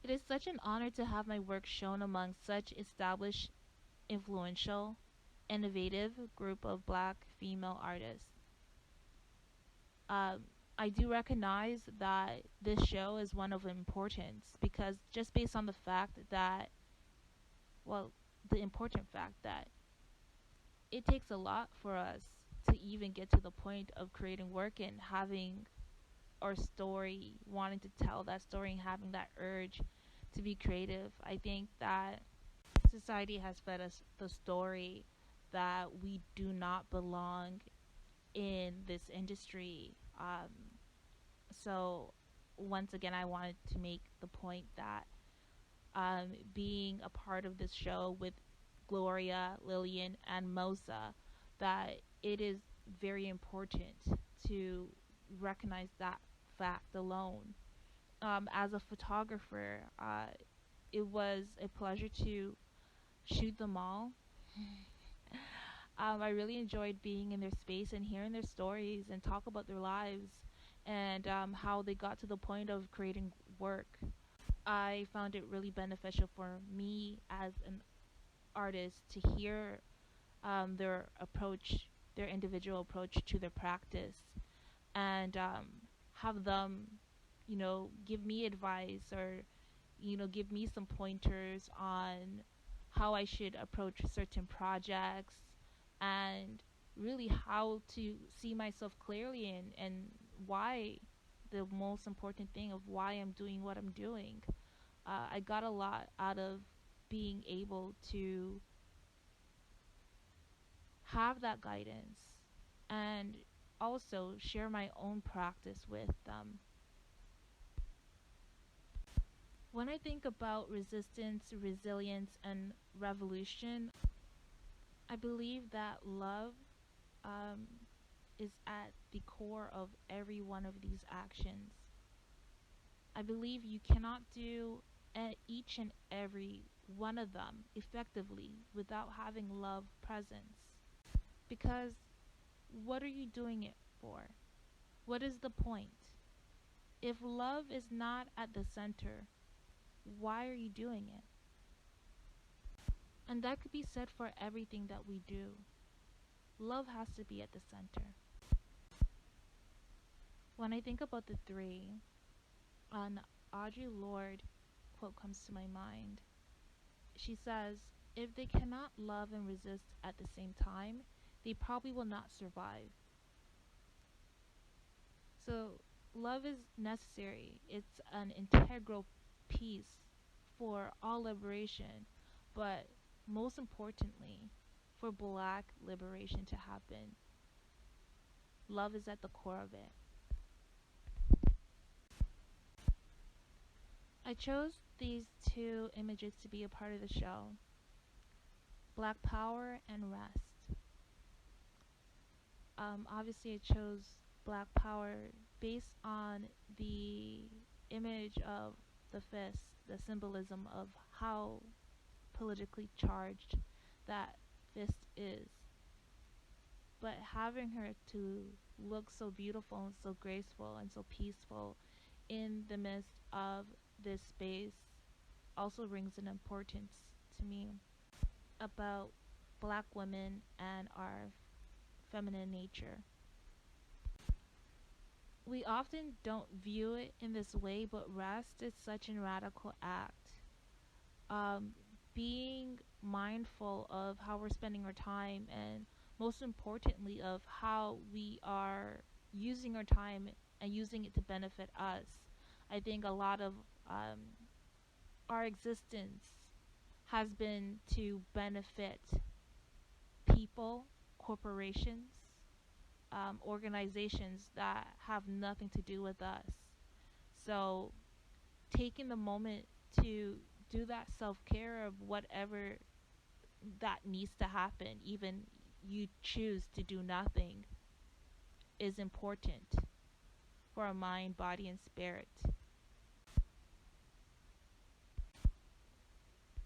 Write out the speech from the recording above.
It is such an honor to have my work shown among such established, influential, innovative group of black female artists. Um, I do recognize that this show is one of importance because just based on the fact that, well, the important fact that it takes a lot for us to even get to the point of creating work and having our story, wanting to tell that story and having that urge to be creative. I think that society has fed us the story that we do not belong in this industry. So once again, I wanted to make the point that being a part of this show with Gloria, Lillian, and Mosa, that it is very important to recognize that fact alone. As a photographer, it was a pleasure to shoot them all. I really enjoyed being in their space and hearing their stories and talk about their lives and how they got to the point of creating work. I found it really beneficial for me as an artist to hear their approach, their individual approach to their practice, and have them, give me advice or, give me some pointers on how I should approach certain projects and really how to see myself clearly and why the most important thing of why I'm doing what I'm doing. I got a lot out of being able to have that guidance and also share my own practice with them. When I think about resistance, resilience, and revolution, I believe that love is at the core of every one of these actions. I believe you cannot do each and every one of them effectively without having love presence. Because what are you doing it for? What is the point? If love is not at the center, why are you doing it? And that could be said for everything that we do. Love has to be at the center. When I think about the three, an Audre Lorde quote comes to my mind. She says, if they cannot love and resist at the same time, they probably will not survive. So love is necessary. It's an integral piece for all liberation, but most importantly, for black liberation to happen, love is at the core of it. I chose these two images to be a part of the show, Black Power and Rest. Obviously I chose Black Power based on the image of the fist, the symbolism of how politically charged that fist is. But having her to look so beautiful and so graceful and so peaceful in the midst of this space also brings an importance to me about black women and our feminine nature. We often don't view it in this way, but rest is such a radical act. Being mindful of how we're spending our time and most importantly of how we are using our time and using it to benefit us. I think a lot of our existence has been to benefit people, corporations, organizations that have nothing to do with us. So taking the moment to do that self-care of whatever that needs to happen, even you choose to do nothing, is important for our mind, body, and spirit.